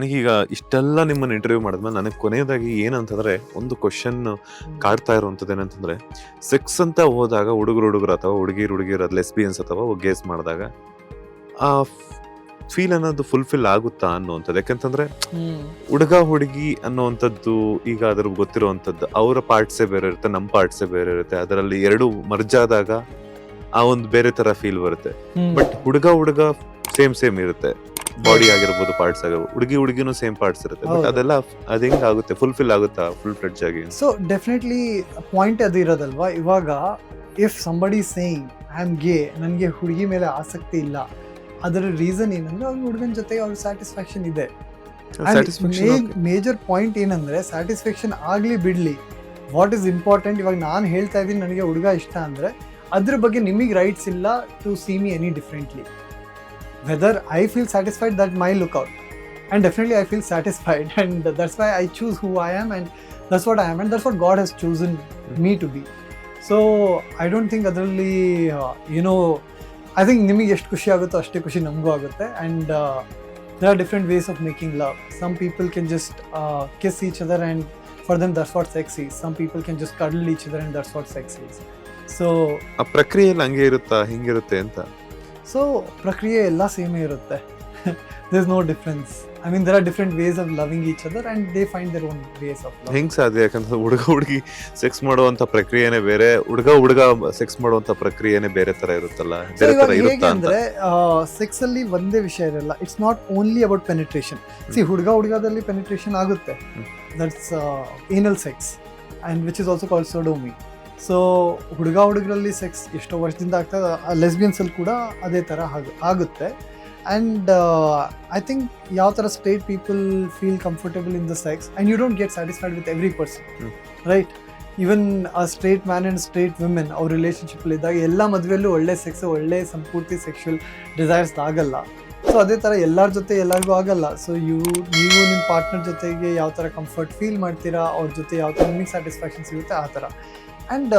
ನನಗೀಗ ಇಷ್ಟೆಲ್ಲ ನಿಮ್ಮನ್ನ ಇಂಟರ್ವ್ಯೂ ಮಾಡಿದ್ಮೇಲೆ ನನಗೆ ಕೊನೆಯದಾಗಿ ಏನಂತಂದ್ರೆ ಒಂದು ಕ್ವಶನ್ ಕಾಡ್ತಾ ಇರುವಂಥದ್ದು ಏನಂತಂದ್ರೆ, ಸೆಕ್ಸ್ ಅಂತ ಹೋದಾಗ ಹುಡುಗರು ಅಥವಾ ಹುಡುಗಿರು ಅದು ಲೆಸ್ಬಿಯನ್ಸ್ ಅಥವಾ ಗೇಸ್ ಮಾಡಿದಾಗ ಆ ಫೀಲ್ ಅನ್ನೋದು ಫುಲ್ಫಿಲ್ ಆಗುತ್ತಾ ಅನ್ನುವಂಥದ್ದು. ಯಾಕಂತಂದ್ರೆ ಹುಡುಗಿ ಅನ್ನುವಂಥದ್ದು ಈಗ ಅದ್ರ ಗೊತ್ತಿರುವಂಥದ್ದು ಅವರ ಪಾರ್ಟ್ಸೇ ಬೇರೆ ಇರುತ್ತೆ, ನಮ್ಮ ಪಾರ್ಟ್ಸೇ ಬೇರೆ ಇರುತ್ತೆ. ಅದರಲ್ಲಿ ಎರಡು ಮರ್ಜ್ ಆದಾಗ ಆ ಒಂದು ಬೇರೆ ತರ ಫೀಲ್ ಬರುತ್ತೆ. ಬಟ್ ಹುಡುಗ ಸೇಮ್ ಇರುತ್ತೆ, ಬಾಡಿ ಆಗಿರ್ಬೋದು, ಪಾರ್ಟ್ಸ್ ಆಗಿರ್ಬೋದು. ಹುಡುಗಿನೂ ಸೇಮ್ ಪಾರ್ಟ್ಸ್ ಇರುತ್ತೆ. ಬಟ್ ಅದೆಲ್ಲ ಅದ್ ಹೆಂಗ್ ಆಗುತ್ತೆ, ಫುಲ್ಫಿಲ್ ಆಗುತ್ತಾ ಫುಲ್ ಫ್ಲೆಡ್ಜ್ ಆಗಿ? ಸೊ ಡೆಫಿನೆಟ್ಲಿ ಪಾಯಿಂಟ್ ಅದು ಇರೋದಲ್ವಾ. ಇವಾಗ if somebody saying I am ಗೇ, ನನಗೆ ಹುಡುಗಿ ಮೇಲೆ ಆಸಕ್ತಿ ಇಲ್ಲ, ಅದರ ರೀಸನ್ ಏನಂದ್ರೆ ಅವ್ರ ಹುಡುಗನ ಜೊತೆ ಅವ್ರ ಸ್ಯಾಟಿಸ್ಫ್ಯಾಕ್ಷನ್ ಇದೆ. ಮೇಜರ್ ಪಾಯಿಂಟ್ ಏನಂದ್ರೆ ಸ್ಯಾಟಿಸ್ಫ್ಯಾಕ್ಷನ್ ಆಗ್ಲಿ ಬಿಡ್ಲಿ, ವಾಟ್ ಈಸ್ ಇಂಪಾರ್ಟೆಂಟ್. ಇವಾಗ ನಾನು ಹೇಳ್ತಾ ಇದ್ದೀನಿ ನನಗೆ ಹುಡುಗ ಇಷ್ಟ ಅಂದ್ರೆ ಅದ್ರ ಬಗ್ಗೆ ನಿಮಗೆ ರೈಟ್ಸ್ ಇಲ್ಲ to see me any differently. Whether I feel satisfied, that my look out, and definitely I feel satisfied, and that's why I choose who I am, and that's what I am, and that's what God has chosen me to be. So I don't think adralli I think ನಿಮಗೆ ಎಷ್ಟು ಖುಷಿ ಆಗುತ್ತೋ ಅಷ್ಟೇ ಖುಷಿ ನಮಗೂ ಆಗುತ್ತೆ. And there are different ways of making love. Some people can just kiss each other, and for them that's what sex is. Some people can just cuddle each other, and that's what sex is. So ಆ ಪ್ರಕ್ರಿಯೆಯಲ್ಲಿ ಹಂಗೆ ಇರುತ್ತಾ, ಹಿಂಗಿರುತ್ತೆ ಅಂತ? So ಪ್ರಕ್ರಿಯೆ ಎಲ್ಲ ಸೇಮೇ ಇರುತ್ತೆ. There's no difference. I mean, there are different ways of loving each other, and they find their own ways of love. ಹೆಂಗ್ ಸಾಧ್ಯ? ಯಾಕಂದ್ರೆ ಹುಡುಗಿ ಸೆಕ್ಸ್ ಮಾಡುವಂತ ಪ್ರಕ್ರಿಯೆನೇ ಬೇರೆ, ಹುಡುಗ ಸೆಕ್ಸ್ ಮಾಡುವಂತ ಪ್ರಕ್ರಿಯೆನೇ ಬೇರೆ ತರ ಇರುತ್ತಲ್ಲ, ಬೇರೆ ತರ ಇರುತ್ತಾ ಅಂತ? ಅಂದ್ರೆ ಸೆಕ್ಸ್ ಅಲ್ಲಿ ಒಂದೇ ವಿಷಯ ಇರಲ್ಲ. It's not only about penetration. ಸಿ ಹುಡುಗದಲ್ಲಿ ಪೆನಿಟ್ರೇಷನ್ ಆಗುತ್ತೆ, that's anal sex, and which is also called sodomy. So ಹುಡುಗರಲ್ಲಿ ಸೆಕ್ಸ್ ಎಷ್ಟೋ ವರ್ಷದಿಂದ ಆಗ್ತದೆ. ಲೆಸ್ಬಿಯನ್ಸ್ ಅಲ್ಲಿ ಕೂಡ ಅದೇ ತರ ಆಗುತ್ತೆ. And I think ಯಾವ ಥರ straight people feel comfortable in the sex, and you don't get satisfied with every person, right? Even a straight man and straight women ಅವ್ರ ರಿಲೇಷನ್ಶಿಪ್ ಇದ್ದಾಗ ಎಲ್ಲ ಮದುವೆಯಲ್ಲೂ ಒಳ್ಳೆ ಸೆಕ್ಸ್, ಒಳ್ಳೆ ಸಂಪೂರ್ತಿ ಸೆಕ್ಷುವಲ್ ಡಿಸೈರ್ಸ್ ಆಗಲ್ಲ. ಸೊ ಅದೇ ಥರ ಎಲ್ಲರ ಜೊತೆ ಎಲ್ಲರಿಗೂ ಆಗಲ್ಲ. ಸೊ ನೀವು ನಿಮ್ಮ ಪಾರ್ಟ್ನರ್ ಜೊತೆಗೆ ಯಾವ ಥರ ಕಂಫರ್ಟ್ ಫೀಲ್ ಮಾಡ್ತೀರಾ, ಅವ್ರ ಜೊತೆ ಯಾವ ಥರ ನಿಮಗೆ ಸ್ಯಾಟಿಸ್ಫ್ಯಾಕ್ಷನ್ ಸಿಗುತ್ತೆ ಆ ಥರ. ಆ್ಯಂಡ್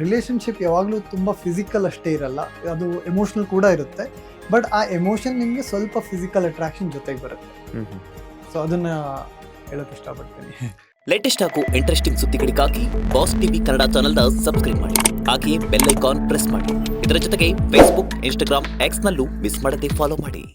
ರಿಲೇಷನ್ಶಿಪ್ ಯಾವಾಗಲೂ ತುಂಬ ಫಿಸಿಕಲ್ ಅಷ್ಟೇ ಇರಲ್ಲ, ಅದು ಎಮೋಷ್ನಲ್ ಕೂಡ ಇರುತ್ತೆ. ಬಟ್ ಆ ಎಮೋಷನ್ ನಿಮಗೆ ಸ್ವಲ್ಪ ಫಿಸಿಕಲ್ ಅಟ್ರಾಕ್ಷನ್ ಜೊತೆಗೆ ಬರುತ್ತೆ. ಸೊ ಅದನ್ನ ಹೇಳೋಕೆ ಇಷ್ಟಪಡ್ತೀನಿ. ಲೇಟೆಸ್ಟ್ ಹಾಗೂ ಇಂಟ್ರೆಸ್ಟಿಂಗ್ ಸುದ್ದಿಗಳಿಗಾಗಿ ಬಾಸ್ ಟಿವಿ ಕನ್ನಡ ಚಾನೆಲ್ನ ಸಬ್ಸ್ಕ್ರೈಬ್ ಮಾಡಿ, ಹಾಗೆಯೇ ಬೆಲ್ ಐಕಾನ್ ಪ್ರೆಸ್ ಮಾಡಿ. ಇದರ ಜೊತೆಗೆ ಫೇಸ್ಬುಕ್, ಇನ್ಸ್ಟಾಗ್ರಾಮ್, ಎಕ್ಸ್ನಲ್ಲೂ ಮಿಸ್ ಮಾಡದೆ ಫಾಲೋ ಮಾಡಿ.